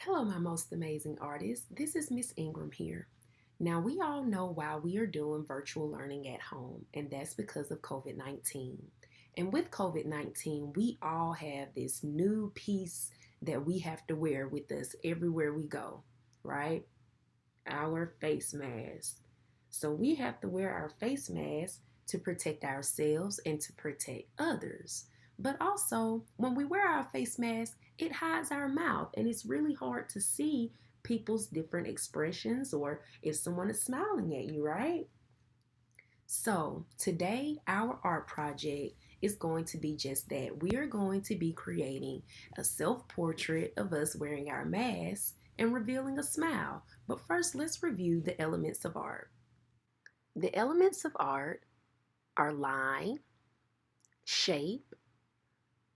Hello, my most amazing artists. This is Miss Ingram here. Now, we all know why we are doing virtual learning at home, and that's because of COVID 19. And with COVID 19, we all have this new piece that we have to wear with us everywhere we go, right? Our face mask. So, we have to wear our face mask to protect ourselves and to protect others. But also, when we wear our face mask, it hides our mouth, and it's really hard to see people's different expressions or if someone is smiling at you, right? So, today, our art project is going to be just that. We are going to be creating a self portrait of us wearing our masks and revealing a smile. But first, let's review the elements of art. The elements of art are line, shape,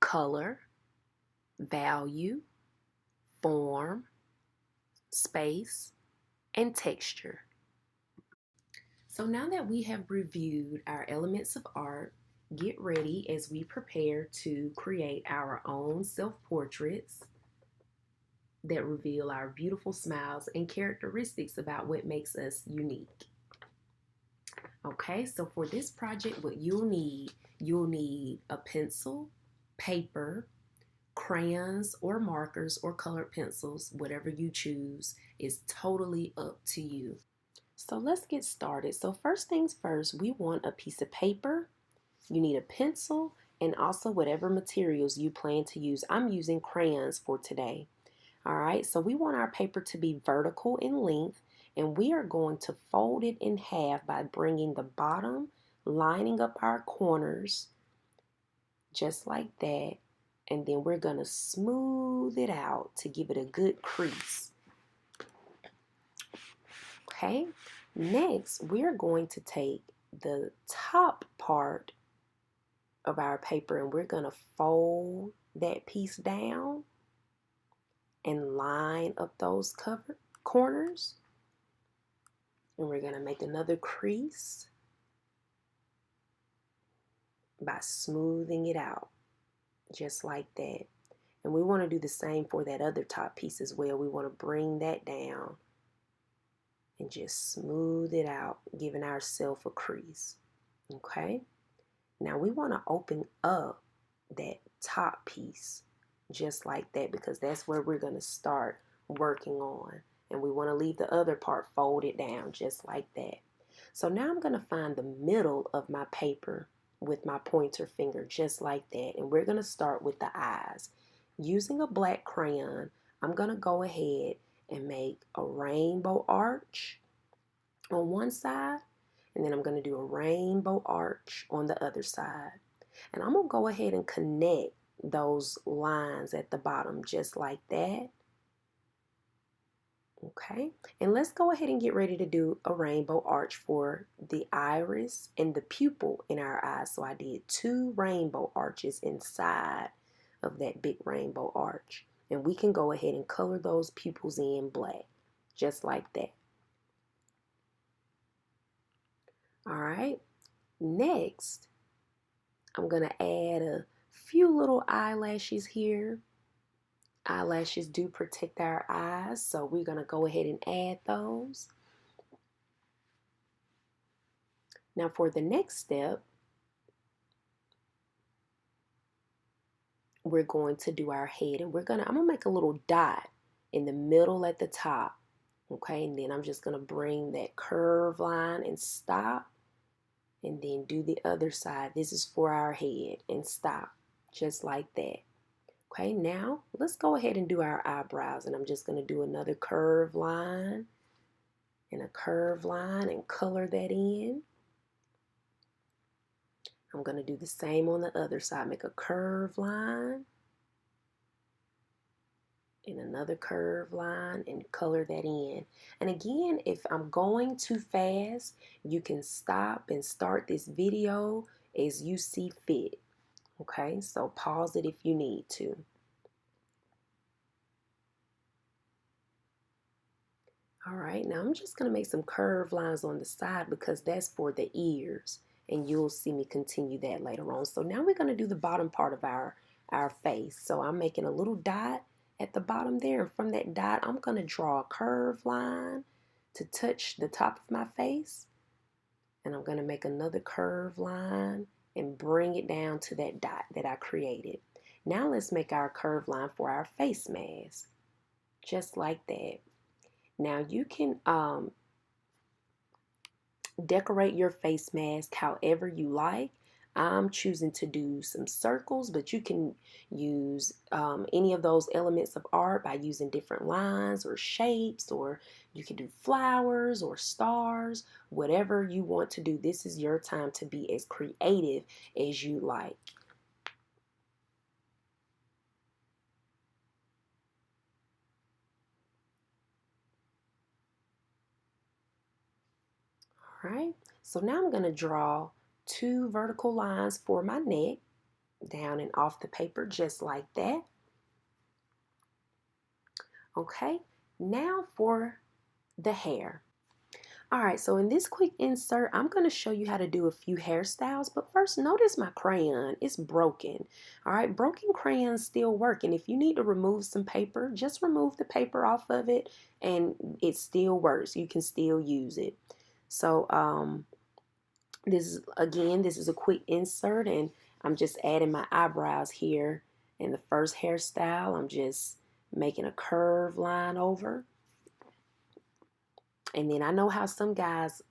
color, value, form, space, and texture. So now that we have reviewed our elements of art, get ready as we prepare to create our own self-portraits that reveal our beautiful smiles and characteristics about what makes us unique. Okay, so for this project, what you'll need a pencil, paper, crayons or markers or colored pencils, whatever you choose is totally up to you. So let's get started. So first things first, we want a piece of paper. You need a pencil and also whatever materials you plan to use. I'm using crayons for today. All right, so we want our paper to be vertical in length, and we are going to fold it in half by bringing the bottom, lining up our corners just like that, and then we're going to smooth it out to give it a good crease. Okay, next we're going to take the top part of our paper and we're going to fold that piece down and line up those corners, and we're going to make another crease by smoothing it out just like that. And we want to do the same for that other top piece as well. We want to bring that down and just smooth it out, giving ourselves a crease. Okay, now we want to open up that top piece just like that because that's where we're going to start working on, and we want to leave the other part folded down just like that. So now I'm going to find the middle of my paper with my pointer finger just like that, and we're going to start with the eyes. Using a black crayon, I'm going to go ahead and make a rainbow arch on one side, and then I'm going to do a rainbow arch on the other side. And I'm going to go ahead and connect those lines at the bottom just like that. Okay, and let's go ahead and get ready to do a rainbow arch for the iris and the pupil in our eyes. So I did 2 rainbow arches inside of that big rainbow arch. And we can go ahead and color those pupils in black, just like that. All right, next, I'm going to add a few little eyelashes here. Eyelashes do protect our eyes, so we're going to go ahead and add those. Now for the next step, we're going to do our head, and I'm gonna make a little dot in the middle at the top. Okay, and then I'm just gonna bring that curve line and stop, and then do the other side. This is for our head, and stop just like that. Okay, now let's go ahead and do our eyebrows, and I'm just gonna do another curve line and a curve line and color that in. I'm going to do the same on the other side. Make a curve line and another curve line and color that in. And again, if I'm going too fast, you can stop and start this video as you see fit. Okay, so pause it if you need to. All right, now I'm just going to make some curved lines on the side because that's for the ears, and you'll see me continue that later on. So now we're going to do the bottom part of our face. So I'm making a little dot at the bottom there. And from that dot, I'm going to draw a curved line to touch the top of my face. And I'm going to make another curved line and bring it down to that dot that I created. Now let's make our curved line for our face mask. Just like that. Now you can decorate your face mask however you like. I'm choosing to do some circles, but you can use any of those elements of art by using different lines or shapes, or you can do flowers or stars, whatever you want to do. This is your time to be as creative as you like. All right, so now I'm going to draw 2 vertical lines for my neck, down and off the paper, just like that. Okay, now for the hair. All right, so in this quick insert, I'm going to show you how to do a few hairstyles, but first notice my crayon, it's broken. All right, broken crayons still work, and if you need to remove some paper, just remove the paper off of it and it still works. You can still use it. So this is a quick insert, and I'm just adding my eyebrows here. In the first hairstyle, I'm just making a curved line over. And then I know how some guys,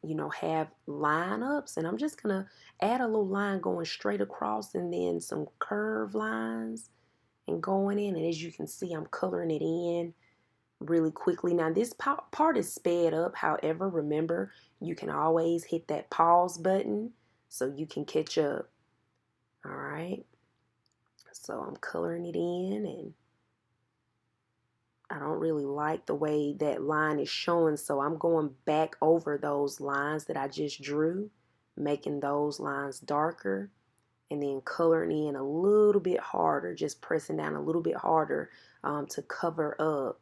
have lineups, and I'm just going to add a little line going straight across and then some curved lines and going in. And as you can see, I'm coloring it in really quickly. Now this part is sped up. However, remember, you can always hit that pause button so you can catch up. All right. So I'm coloring it in, and I don't really like the way that line is showing, so I'm going back over those lines that I just drew, making those lines darker, and then coloring in a little bit harder, just pressing down a little bit harder to cover up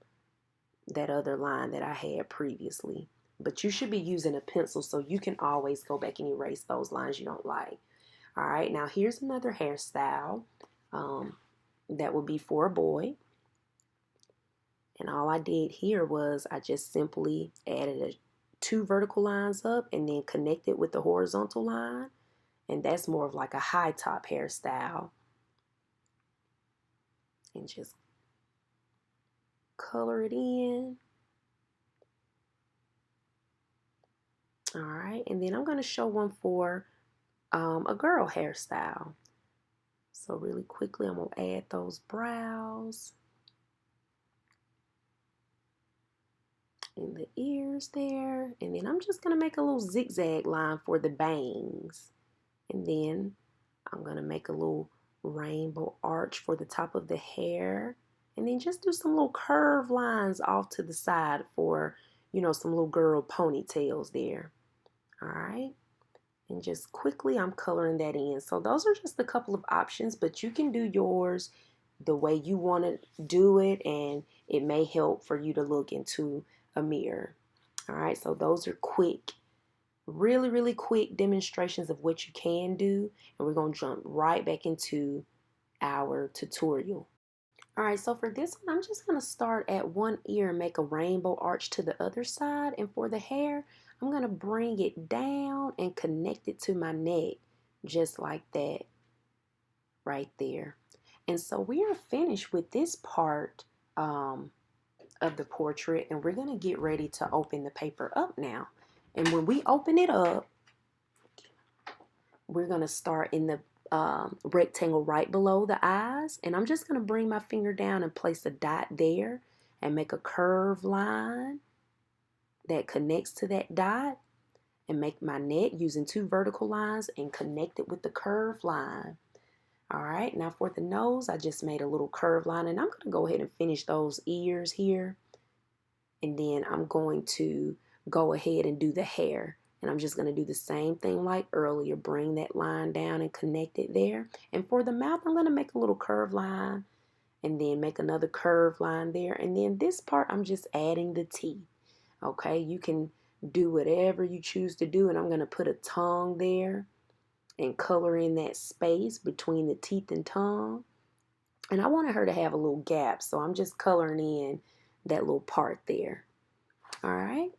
that other line that I had previously. But you should be using a pencil, so you can always go back and erase those lines you don't like. All right, now here's another hairstyle that would be for a boy. And all I did here was I just simply added 2 vertical lines up and then connected with the horizontal line. And that's more of like a high top hairstyle. And just color it in. All right, and then I'm going to show one for a girl hairstyle. So really quickly, I'm going to add those brows and the ears there. And then I'm just going to make a little zigzag line for the bangs. And then I'm going to make a little rainbow arch for the top of the hair. And then just do some little curved lines off to the side for, some little girl ponytails there. All right. And just quickly, I'm coloring that in. So those are just a couple of options, but you can do yours the way you want to do it, and it may help for you to look into a mirror. All right, so those are quick, really, really quick demonstrations of what you can do, and we're going to jump right back into our tutorial. All right, so for this one, I'm just going to start at one ear and make a rainbow arch to the other side. And for the hair, I'm going to bring it down and connect it to my neck, just like that, right there. And so we are finished with this part of the portrait, and we're going to get ready to open the paper up now. And when we open it up, we're going to start in the rectangle right below the eyes, and I'm just going to bring my finger down and place a dot there and make a curved line that connects to that dot, and make my neck using 2 vertical lines and connect it with the curved line. All right, now for the nose, I just made a little curved line, and I'm going to go ahead and finish those ears here, and then I'm going to go ahead and do the hair. And I'm just going to do the same thing like earlier. Bring that line down and connect it there. And for the mouth, I'm going to make a little curved line and then make another curved line there. And then this part, I'm just adding the teeth. Okay, you can do whatever you choose to do. And I'm going to put a tongue there and color in that space between the teeth and tongue. And I wanted her to have a little gap, so I'm just coloring in that little part there. All right.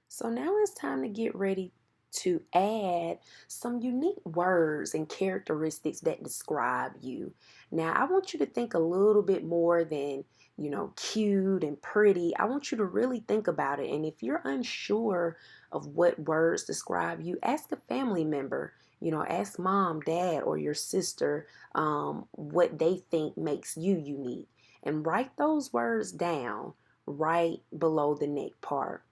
So now it's time to get ready to add some unique words and characteristics that describe you. Now, I want you to think a little bit more than, cute and pretty. I want you to really think about it. And if you're unsure of what words describe you, ask a family member. Ask mom, dad, or your sister what they think makes you unique. And write those words down right below the neck part.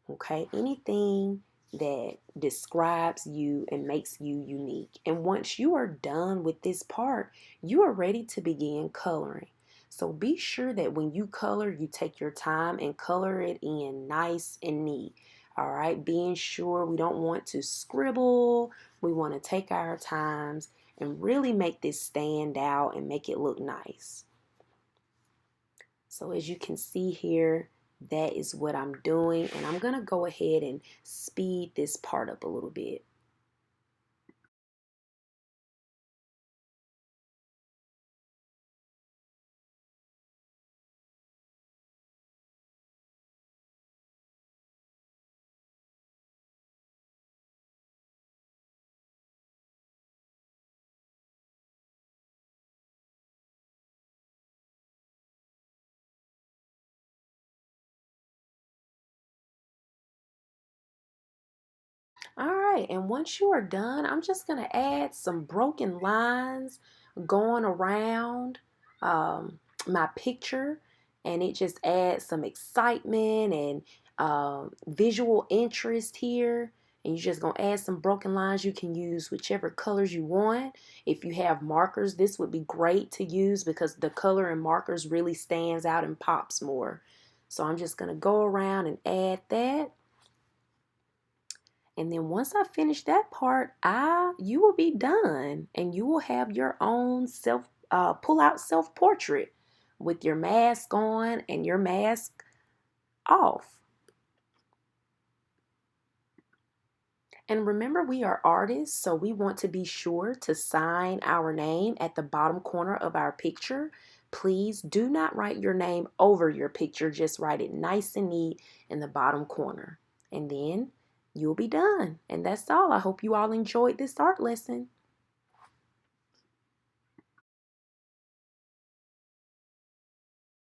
Okay, anything that describes you and makes you unique. And once you are done with this part, you are ready to begin coloring. So be sure that when you color, you take your time and color it in nice and neat. All right, being sure we don't want to scribble. We want to take our times and really make this stand out and make it look nice. So as you can see here, that is what I'm doing, and I'm going to go ahead and speed this part up a little bit. All right, and once you are done, I'm just going to add some broken lines going around my picture, and it just adds some excitement and visual interest here. And you're just going to add some broken lines. You can use whichever colors you want. If you have markers, this would be great to use because the color in markers really stands out and pops more. So I'm just going to go around and add that. And then once I finish that part, you will be done and you will have your own pull out self portrait with your mask on and your mask off. And remember, we are artists, so we want to be sure to sign our name at the bottom corner of our picture. Please do not write your name over your picture, just write it nice and neat in the bottom corner. And then you'll be done. And that's all. I hope you all enjoyed this art lesson.